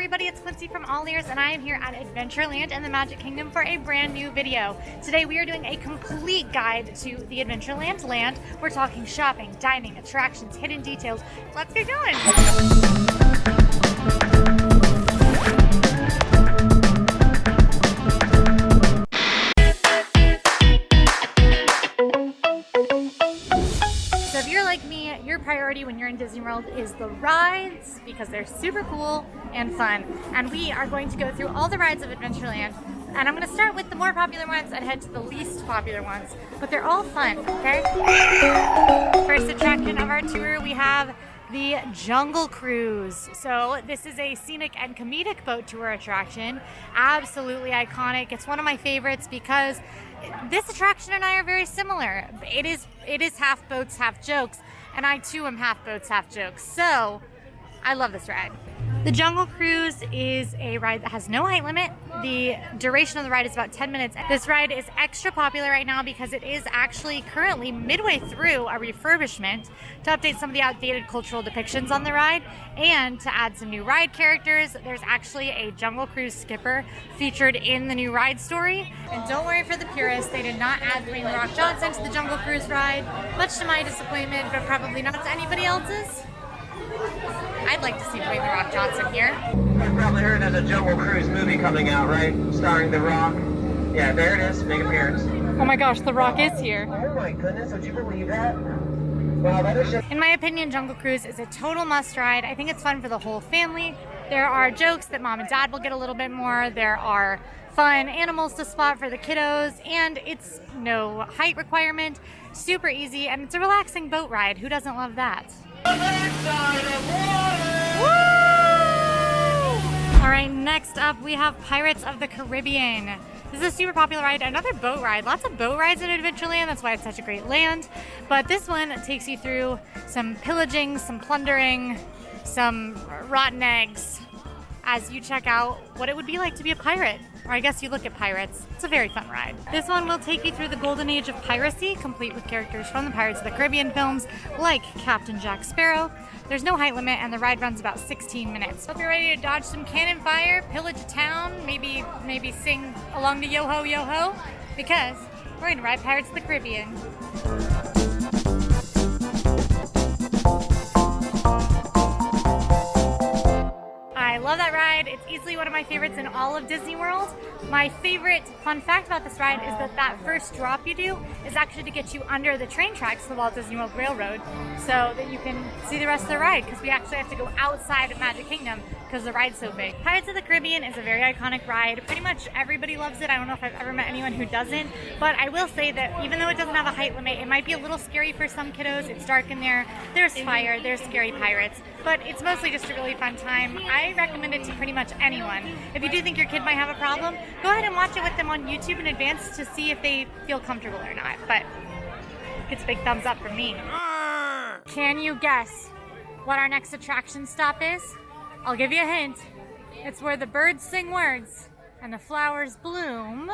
everybody, it's Quincy from AllEars, and I am here at Adventureland in the Magic Kingdom for a brand new video. Today we are doing a complete guide to the Adventureland land. We're talking shopping, dining, attractions, hidden details. Let's get going! So if you're like me, your priority when you're in Disney World is the rides because they're super cool and fun. And we are going to go through all the rides of Adventureland. And I'm going to start with the more popular ones and head to the least popular ones. But they're all fun, okay? First attraction of our tour, we have the Jungle Cruise. So this is a scenic and comedic boat tour attraction. Absolutely iconic. It's one of my favorites because this attraction and I are very similar. It is half boats, half jokes, and I too am half boats, half jokes. So I love this ride. The Jungle Cruise is a ride that has no height limit. The duration of the ride is about 10 minutes. This ride is extra popular right now because it is actually currently midway through a refurbishment to update some of the outdated cultural depictions on the ride and to add some new ride characters. There's actually a Jungle Cruise skipper featured in the new ride story. And don't worry for the purists, they did not add Dwayne "The Rock" Johnson to the Jungle Cruise ride, much to my disappointment, but probably not to anybody else's. I'd like to see Dwayne "The Rock" Johnson here. You've probably heard there's a Jungle Cruise movie coming out, right? Starring The Rock. Yeah, there it is, big appearance. Oh my gosh, The Rock is here. Oh my goodness, would you believe that? Wow, that is just... In my opinion, Jungle Cruise is a total must ride. I think it's fun for the whole family. There are jokes that mom and dad will get a little bit more. There are fun animals to spot for the kiddos, and it's no height requirement. Super easy, and it's a relaxing boat ride. Who doesn't love that? All right, next up we have Pirates of the Caribbean. This is a super popular ride, another boat ride. Lots of boat rides at Adventureland, that's why it's such a great land. But this one takes you through some pillaging, some plundering, some rotten eggs as you check out what it would be like to be a pirate. Or I guess you look at pirates. It's a very fun ride. This one will take you through the golden age of piracy, complete with characters from the Pirates of the Caribbean films, like Captain Jack Sparrow. There's no height limit, and the ride runs about 16 minutes. Hope you're ready to dodge some cannon fire, pillage a town, maybe sing along to Yo Ho, Yo Ho, because we're gonna ride Pirates of the Caribbean. I love that ride. It's easily one of my favorites in all of Disney World. My favorite fun fact about this ride is that first drop you do is actually to get you under the train tracks of the Walt Disney World Railroad so that you can see the rest of the ride, because we actually have to go outside of Magic Kingdom because the ride's so big. Pirates of the Caribbean is a very iconic ride. Pretty much everybody loves it. I don't know if I've ever met anyone who doesn't, but I will say that even though it doesn't have a height limit, it might be a little scary for some kiddos. It's dark in there. There's fire. There's scary pirates. But it's mostly just a really fun time. I recommend it to pretty much anyone. If you do think your kid might have a problem, go ahead and watch it with them on YouTube in advance to see if they feel comfortable or not. But it's a big thumbs up from me. Can you guess what our next attraction stop is? I'll give you a hint. It's where the birds sing words and the flowers bloom.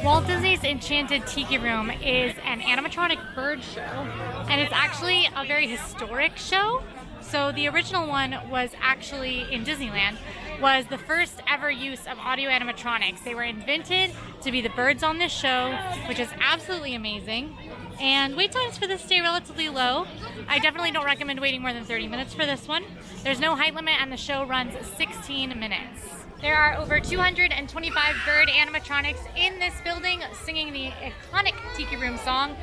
Walt Disney's Enchanted Tiki Room is an animatronic bird show, and it's actually a very historic show. So the original one was actually in Disneyland, was the first ever use of audio animatronics. They were invented to be the birds on this show, which is absolutely amazing. And wait times for this stay relatively low. I definitely don't recommend waiting more than 30 minutes for this one. There's no height limit, and the show runs 16 minutes. There are over 225 bird animatronics in this building singing the iconic Tiki Room song.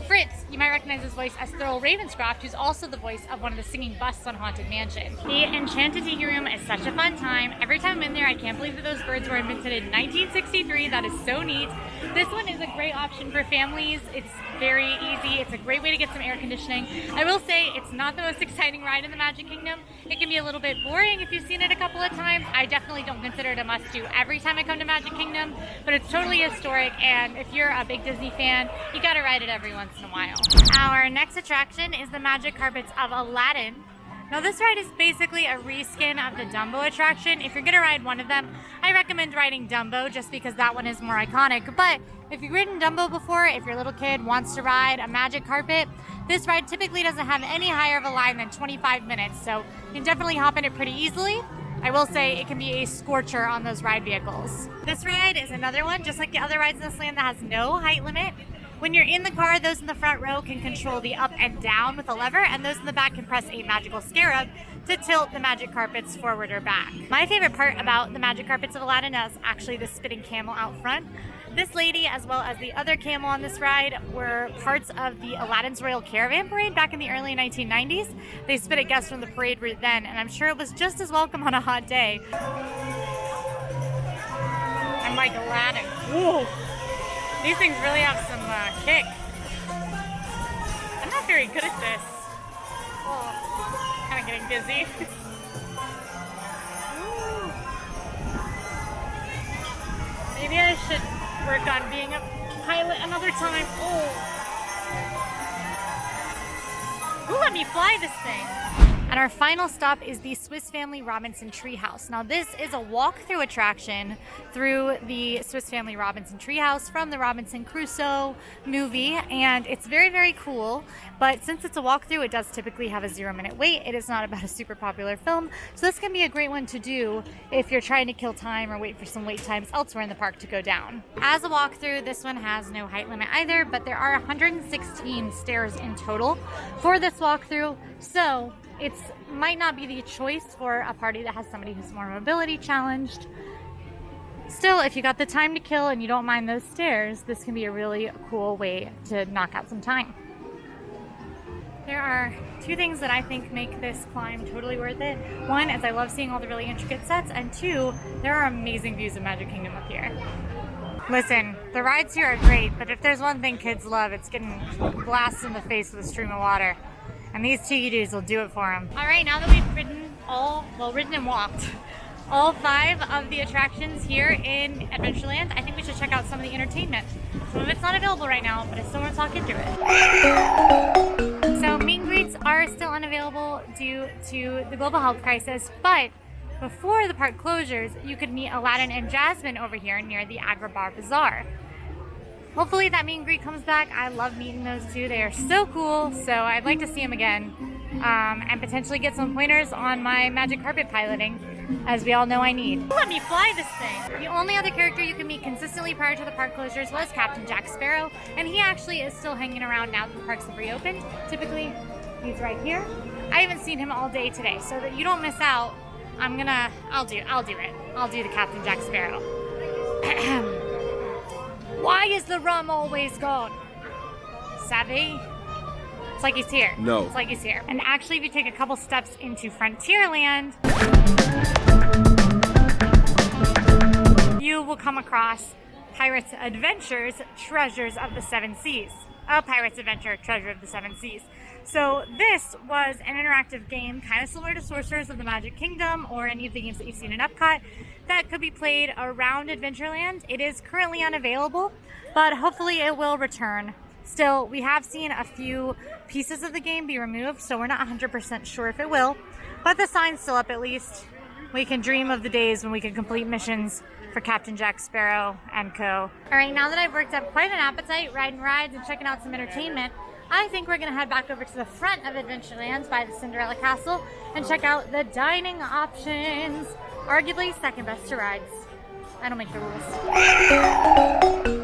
Fritz, you might recognize his voice as Thurl Ravenscroft, who's also the voice of one of the singing busts on Haunted Mansion. The Enchanted Tiki Room is such a fun time. Every time I'm in there, I can't believe that those birds were invented in 1963. That is so neat. This one is a great option for families. It's very easy. It's a great way to get some air conditioning. I will say it's not the most exciting ride in the Magic Kingdom. It can be a little bit boring if you've seen it a couple of times. I definitely don't consider it a must-do every time I come to Magic Kingdom, but it's totally historic, and if you're a big Disney fan, you gotta ride it every once in a while. Our next attraction is the Magic Carpets of Aladdin. Now this ride is basically a reskin of the Dumbo attraction. If you're gonna ride one of them, I recommend riding Dumbo just because that one is more iconic. But if you've ridden Dumbo before, if your little kid wants to ride a magic carpet, this ride typically doesn't have any higher of a line than 25 minutes, so you can definitely hop in it pretty easily. I will say it can be a scorcher on those ride vehicles. This ride is another one, just like the other rides in this land, that has no height limit. When you're in the car, those in the front row can control the up and down with a lever, and those in the back can press a magical scarab to tilt the magic carpets forward or back. My favorite part about the magic carpets of Aladdin is actually the spitting camel out front. This lady, as well as the other camel on this ride, were parts of the Aladdin's Royal Caravan Parade back in the early 1990s. They spit at guests from the parade route then, and I'm sure it was just as welcome on a hot day. I'm like Aladdin. Whoa. These things really have some kick. I'm not very good at this. Oh, kind of getting dizzy. Maybe I should work on being a pilot another time. Oh. Ooh, let me fly this thing. And our final stop is the Swiss Family Robinson Treehouse. Now this is a walkthrough attraction through the Swiss Family Robinson Treehouse from the Robinson Crusoe movie, and it's very, very cool. But since it's a walkthrough, it does typically have a 0-minute wait. It is not about a super popular film, so this can be a great one to do if you're trying to kill time or wait for some wait times elsewhere in the park to go down. As a walkthrough, this one has no height limit either, but there are 116 stairs in total for this walkthrough, so it might not be the choice for a party that has somebody who's more mobility challenged. Still, if you got the time to kill and you don't mind those stairs, this can be a really cool way to knock out some time. There are two things that I think make this climb totally worth it. One is I love seeing all the really intricate sets, and two, there are amazing views of Magic Kingdom up here. Listen, the rides here are great, but if there's one thing kids love, it's getting blasted in the face with a stream of water. And these two dudes will do it for them. All right, now that we've ridden and walked all 5 of the attractions here in Adventureland, I think we should check out some of the entertainment. Some of it's not available right now, but I still want to talk you through it. So meet and greets are still unavailable due to the global health crisis, but before the park closures, you could meet Aladdin and Jasmine over here near the Agrabah Bazaar. Hopefully that meet and greet comes back. I love meeting those two. They are so cool, so I'd like to see them again and potentially get some pointers on my magic carpet piloting, as we all know I need. Let me fly this thing! The only other character you can meet consistently prior to the park closures was Captain Jack Sparrow, and he actually is still hanging around now that the parks have reopened. Typically, he's right here. I haven't seen him all day today, so that you don't miss out, I'll do it. I'll do the Captain Jack Sparrow. Why is the rum always gone? Savvy? It's like he's here. No. It's like he's here. And actually, if you take a couple steps into Frontierland, you will come across Pirates Adventures Treasures of the Seven Seas. A Pirate's Adventure Treasure of the Seven Seas. So this was an interactive game, kind of similar to Sorcerers of the Magic Kingdom or any of the games that you've seen in Epcot, that could be played around Adventureland. It is currently unavailable, but hopefully it will return. Still, we have seen a few pieces of the game be removed, so we're not 100% sure if it will, but the sign's still up at least. We can dream of the days when we can complete missions for Captain Jack Sparrow and co. All right, now that I've worked up quite an appetite riding rides and checking out some entertainment, I think we're gonna head back over to the front of Adventureland by the Cinderella Castle and check out the dining options. Arguably second best to rides. I don't make the rules.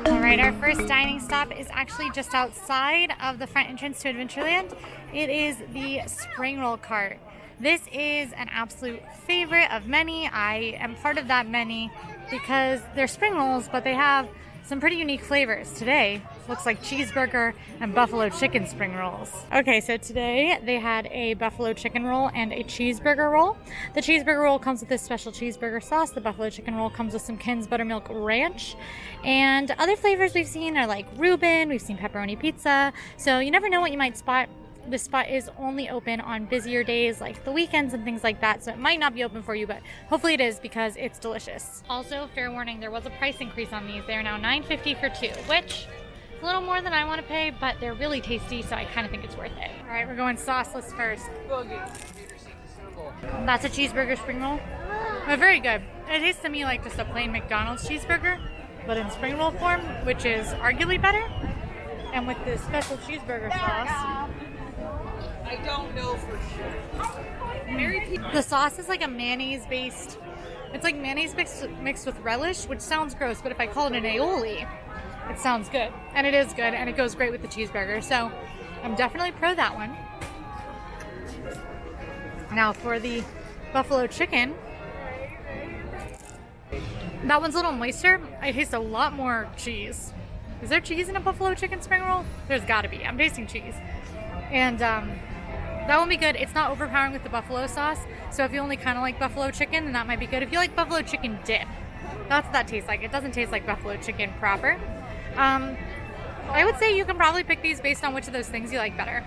All right, our first dining stop is actually just outside of the front entrance to Adventureland. It is the Spring Roll Cart. This is an absolute favorite of many. I am part of that many because they're spring rolls, but they have some pretty unique flavors. Today looks like cheeseburger and buffalo chicken spring rolls. Okay, so today they had a buffalo chicken roll and a cheeseburger roll. The cheeseburger roll comes with this special cheeseburger sauce. The buffalo chicken roll comes with some Ken's Buttermilk Ranch. And other flavors we've seen are like Reuben, we've seen pepperoni pizza. So you never know what you might spot. This spot is only open on busier days like the weekends and things like that, so it might not be open for you, but hopefully it is because it's delicious. Also, fair warning, there was a price increase on these. They are now $9.50 for 2, which is a little more than I want to pay, but they're really tasty, so I kind of think it's worth it. All right, we're going sauceless first. That's a cheeseburger spring roll. They're very good. It tastes to me like just a plain McDonald's cheeseburger, but in spring roll form, which is arguably better. And with this special cheeseburger sauce. I don't know for sure. The sauce is like a mayonnaise based. It's like mayonnaise mixed with relish, which sounds gross, but if I call it an aioli, it sounds good. And it is good, and it goes great with the cheeseburger. So I'm definitely pro that one. Now for the buffalo chicken. That one's a little moister. I taste a lot more cheese. Is there cheese in a buffalo chicken spring roll? There's gotta be. I'm tasting cheese. And that won't be good. It's not overpowering with the buffalo sauce. So if you only kind of like buffalo chicken, then that might be good. If you like buffalo chicken dip, that's what that tastes like. It doesn't taste like buffalo chicken proper. I would say you can probably pick these based on which of those things you like better.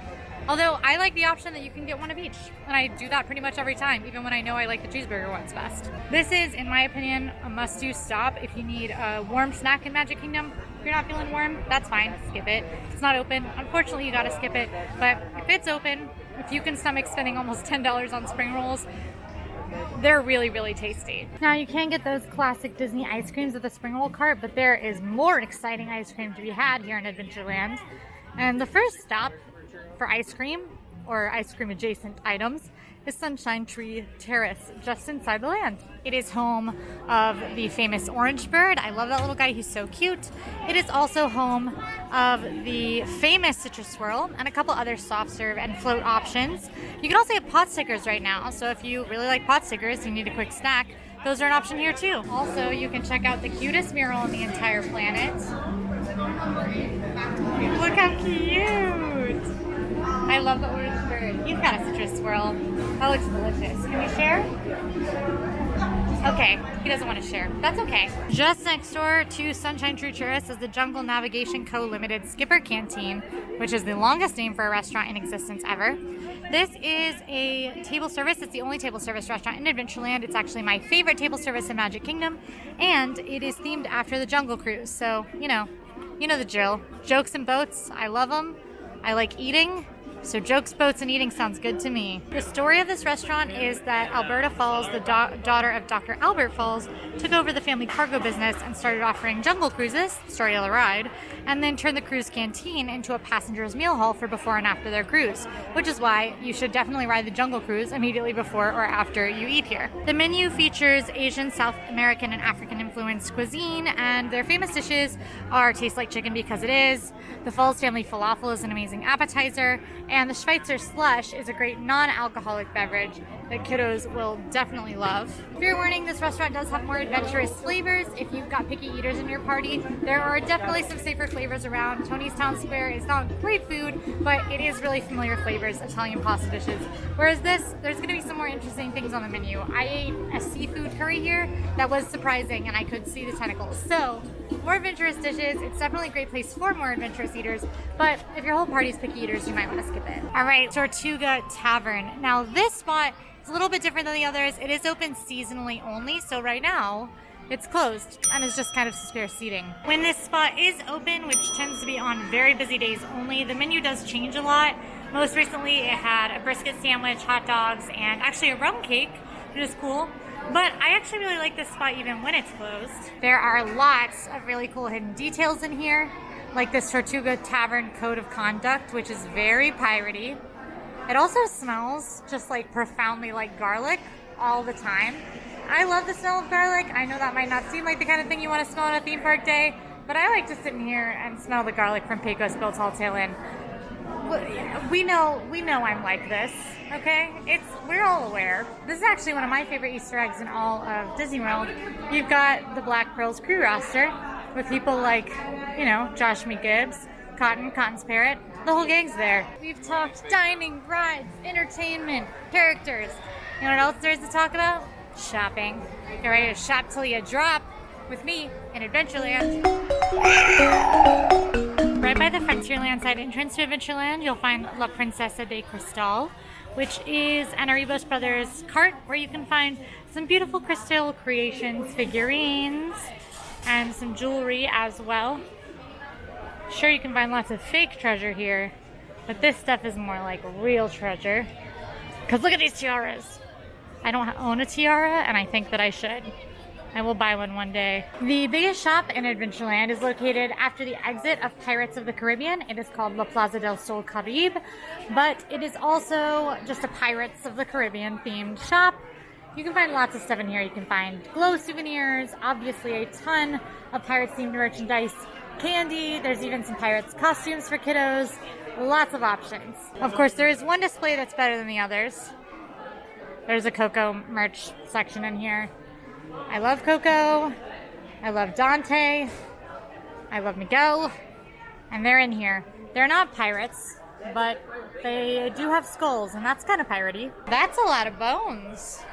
Although I like the option that you can get one of each. And I do that pretty much every time, even when I know I like the cheeseburger ones best. This is, in my opinion, a must-do stop if you need a warm snack in Magic Kingdom. If you're not feeling warm, that's fine. Skip it. If it's not open, unfortunately, you gotta skip it. But if it's open, if you can stomach spending almost $10 on spring rolls, they're really, really tasty. Now, you can get those classic Disney ice creams at the spring roll cart, but there is more exciting ice cream to be had here in Adventureland. And the first stop for ice cream, or ice cream adjacent items, is Sunshine Tree Terrace, just inside the land. It is home of the famous orange bird. I love that little guy, he's so cute. It is also home of the famous citrus swirl and a couple other soft serve and float options. You can also get pot stickers right now, so if you really like pot stickers, you need a quick snack, those are an option here too. Also, you can check out the cutest mural on the entire planet. Look how cute! I love the orange bird. You've got a citrus swirl. That looks delicious. Can we share? Okay, he doesn't want to share. That's okay. Just next door to Sunshine Tree Terrace is the Jungle Navigation Co. Limited Skipper Canteen, which is the longest name for a restaurant in existence ever. This is a table service. It's the only table service restaurant in Adventureland. It's actually my favorite table service in Magic Kingdom, and it is themed after the Jungle Cruise. So, you know the drill. Jokes and boats, I love them. I like eating. So jokes, boats, and eating sounds good to me. The story of this restaurant is that Alberta Falls, the daughter of Dr. Albert Falls, took over the family cargo business and started offering jungle cruises, story of the ride, and then turned the cruise canteen into a passenger's meal hall for before and after their cruise, which is why you should definitely ride the jungle cruise immediately before or after you eat here. The menu features Asian, South American, and African influenced cuisine, and their famous dishes are Taste Like Chicken Because It Is, the Falls Family Falafel is an amazing appetizer, and the Schweitzer Slush is a great non-alcoholic beverage that kiddos will definitely love. Fair warning, this restaurant does have more adventurous flavors. If you've got picky eaters in your party, there are definitely some safer flavors around. Tony's Town Square is not great food, but it is really familiar flavors, Italian pasta dishes. Whereas this, there's going to be some more interesting things on the menu. I ate a seafood curry here that was surprising, and I could see the tentacles. So, more adventurous dishes. It's definitely a great place for more adventurous eaters, but if your whole party's picky eaters, you might want to skip it. All right, Tortuga Tavern. Now, this spot is a little bit different than the others. It is open seasonally only, so right now it's closed and is just kind of spare seating. When this spot is open, which tends to be on very busy days only, the menu does change a lot. Most recently, it had a brisket sandwich, hot dogs, and actually a rum cake, which is cool. But I actually really like this spot even when it's closed. There are lots of really cool hidden details in here, like this Tortuga Tavern Code of Conduct, which is very piratey. It also smells just like profoundly like garlic all the time. I love the smell of garlic. I know that might not seem like the kind of thing you want to smell on a theme park day, but I like to sit in here and smell the garlic from Pecos Bill Tall Tale Inn. We know I'm like this, okay? We're all aware. This is actually one of my favorite Easter eggs in all of Disney World. You've got the Black Pearls crew roster with people like, Josh McGibbs, Cotton's Parrot. The whole gang's there. We've talked dining, rides, entertainment, characters. You know what else there is to talk about? Shopping. Get ready to shop till you drop with me in Adventureland. Right by the Frontierland side entrance to Adventureland, you'll find La Princesa de Cristal, which is an Arribos Brothers cart where you can find some beautiful crystal creations, figurines, and some jewelry as well. Sure, you can find lots of fake treasure here, but this stuff is more like real treasure. Because look at these tiaras. I don't own a tiara, and I think that I should. I will buy one day. The biggest shop in Adventureland is located after the exit of Pirates of the Caribbean. It is called La Plaza del Sol Caribe, but it is also just a Pirates of the Caribbean themed shop. You can find lots of stuff in here. You can find glow souvenirs, obviously a ton of Pirates themed merchandise, candy. There's even some Pirates costumes for kiddos. Lots of options. Of course, there is one display that's better than the others. There's a Coco merch section in here. I love Coco, I love Dante, I love Miguel, and they're in here. They're not pirates, but they do have skulls, and that's kind of piratey. That's a lot of bones.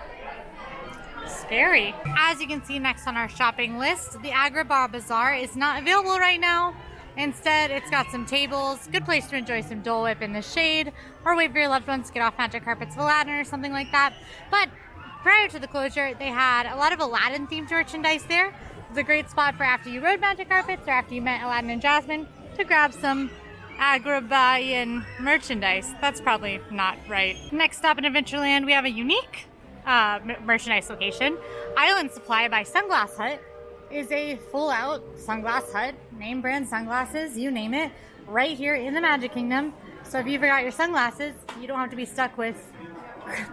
Scary. As you can see next on our shopping list, the Agrabah Bazaar is not available right now. Instead, it's got some tables, good place to enjoy some Dole Whip in the shade, or wait for your loved ones to get off Magic Carpets of Aladdin or something like that. But prior to the closure, they had a lot of Aladdin-themed merchandise there. It's a great spot for after you rode Magic Carpets or after you met Aladdin and Jasmine to grab some Agrabayan merchandise. That's probably not right. Next stop in Adventureland, we have a unique merchandise location. Island Supply by Sunglass Hut is a full-out sunglass hut, name brand sunglasses, you name it, right here in the Magic Kingdom. So if you forgot your sunglasses, you don't have to be stuck with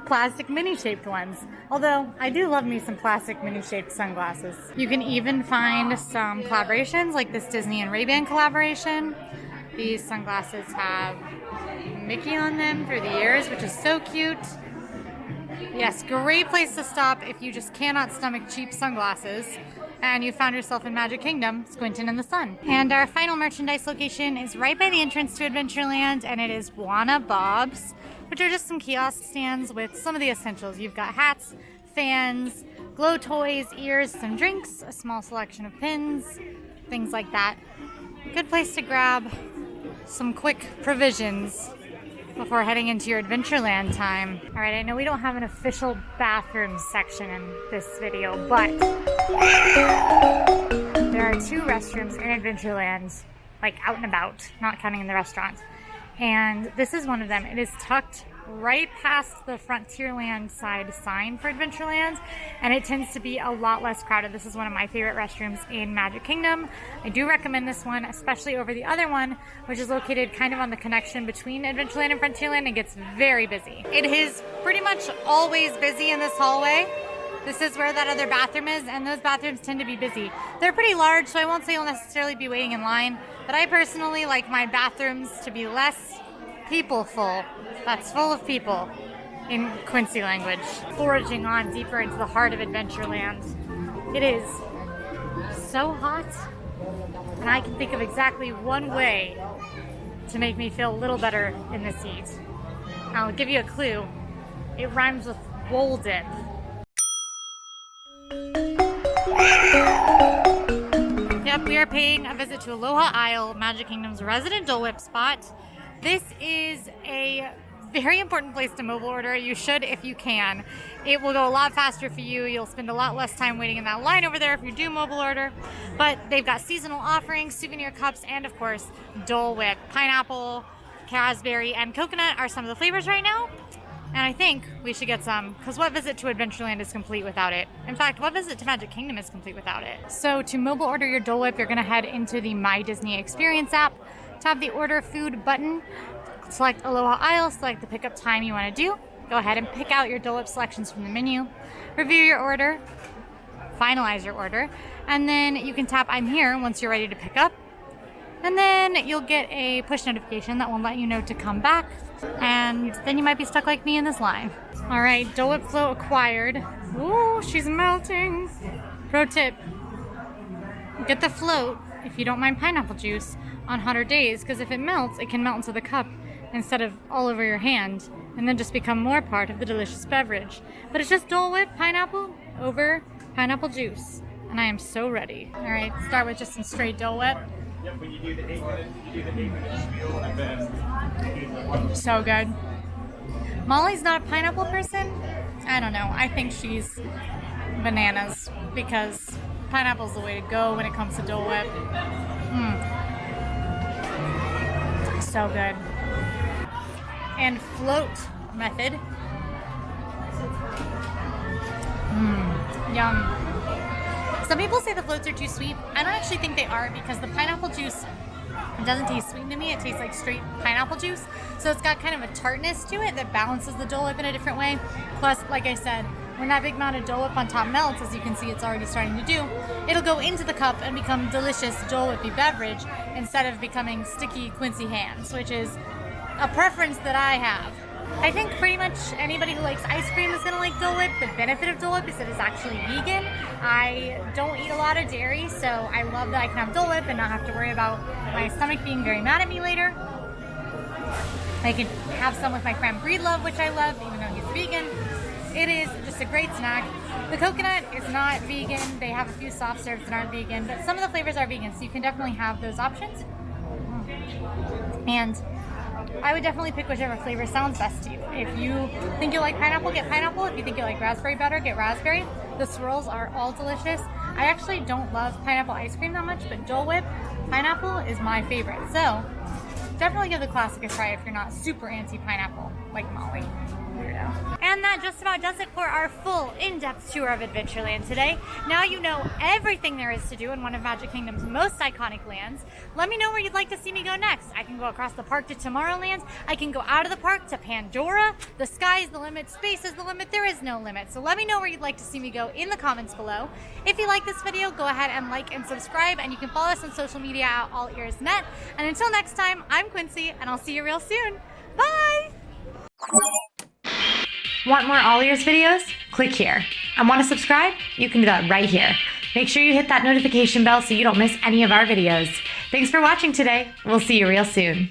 plastic mini-shaped ones. Although, I do love me some plastic mini-shaped sunglasses. You can even find some collaborations, like this Disney and Ray-Ban collaboration. These sunglasses have Mickey on them through the ears, which is so cute. Yes, great place to stop if you just cannot stomach cheap sunglasses and you found yourself in Magic Kingdom, squinting in the sun. And our final merchandise location is right by the entrance to Adventureland, and it is Wana Bob's, which are just some kiosk stands with some of the essentials. You've got hats, fans, glow toys, ears, some drinks, a small selection of pins, things like that. Good place to grab some quick provisions before heading into your Adventureland time. All right, I know we don't have an official bathroom section in this video, but there are 2 restrooms in Adventureland, like out and about, not counting in the restaurant. And this is one of them. It is tucked right past the Frontierland side sign for Adventureland, and it tends to be a lot less crowded. This is one of my favorite restrooms in Magic Kingdom. I do recommend this one, especially over the other one, which is located kind of on the connection between Adventureland and Frontierland and gets very busy. It is pretty much always busy in this hallway. This is where that other bathroom is, and those bathrooms tend to be busy. They're pretty large, so I won't say you'll necessarily be waiting in line, but I personally like my bathrooms to be less people-full. That's full of people in Quincy language. Foraging on deeper into the heart of Adventureland. It is so hot, and I can think of exactly one way to make me feel a little better in this heat. I'll give you a clue. It rhymes with wool dip. Yep, we are paying a visit to Aloha Isle, Magic Kingdom's resident Dole Whip spot. This is a very important place to mobile order. You should if you can. It will go a lot faster for you. You'll spend a lot less time waiting in that line over there if you do mobile order. But they've got seasonal offerings, souvenir cups, and of course, Dole Whip. Pineapple, raspberry, and coconut are some of the flavors right now. And I think we should get some, because what visit to Adventureland is complete without it? In fact, what visit to Magic Kingdom is complete without it? So to mobile order your Dole Whip, you're going to head into the My Disney Experience app, tap the Order Food button, select Aloha Isle, select the pickup time you want to do. Go ahead and pick out your Dole Whip selections from the menu, review your order, finalize your order, and then you can tap I'm here once you're ready to pick up. And then you'll get a push notification that will let you know to come back. And then you might be stuck like me in this line. All right, Dole Whip float acquired. Ooh, she's melting. Pro tip, get the float, if you don't mind pineapple juice, on hotter days, because if it melts, it can melt into the cup instead of all over your hand, and then just become more part of the delicious beverage. But it's just Dole Whip pineapple over pineapple juice. And I am so ready. All right, start with just some straight Dole Whip. Yep, when you do the 8 minutes, you do the 8 minute spiel, and then So good. Molly's not a pineapple person. I don't know. I think she's bananas because pineapple's the way to go when it comes to Dole Whip. So good. And float method. Yum. Some people say the floats are too sweet. I don't actually think they are because the pineapple juice doesn't taste sweet to me. It tastes like straight pineapple juice. So it's got kind of a tartness to it that balances the Dole Whip in a different way. Plus, like I said, when that big amount of Dole Whip on top melts, as you can see it's already starting to do, it'll go into the cup and become delicious Dole Whippy beverage instead of becoming sticky Quincy hands, which is a preference that I have. I think pretty much anybody who likes ice cream is going to like Dole Whip. The benefit of Dole Whip is that it's actually vegan. I don't eat a lot of dairy, so I love that I can have Dole Whip and not have to worry about my stomach being very mad at me later. I can have some with my friend Breedlove, which I love, even though he's vegan. It is just a great snack. The coconut is not vegan. They have a few soft serves that aren't vegan, but some of the flavors are vegan, so you can definitely have those options. And I would definitely pick whichever flavor sounds best to you. If you think you'll like pineapple, get pineapple. If you think you'll like raspberry better, get raspberry. The swirls are all delicious. I actually don't love pineapple ice cream that much, but Dole Whip pineapple is my favorite. So definitely give the classic a try if you're not super anti-pineapple like Molly. And that just about does it for our full in-depth tour of Adventureland today. Now you know everything there is to do in one of Magic Kingdom's most iconic lands. Let me know where you'd like to see me go next. I can go across the park to Tomorrowland. I can go out of the park to Pandora. The sky is the limit. Space is the limit. There is no limit. So let me know where you'd like to see me go in the comments below. If you like this video, go ahead and like and subscribe. And you can follow us on social media at AllEars.net. And until next time, I'm Quincy, and I'll see you real soon. Bye! Want more AllEars videos? Click here. And want to subscribe? You can do that right here. Make sure you hit that notification bell so you don't miss any of our videos. Thanks for watching today. We'll see you real soon.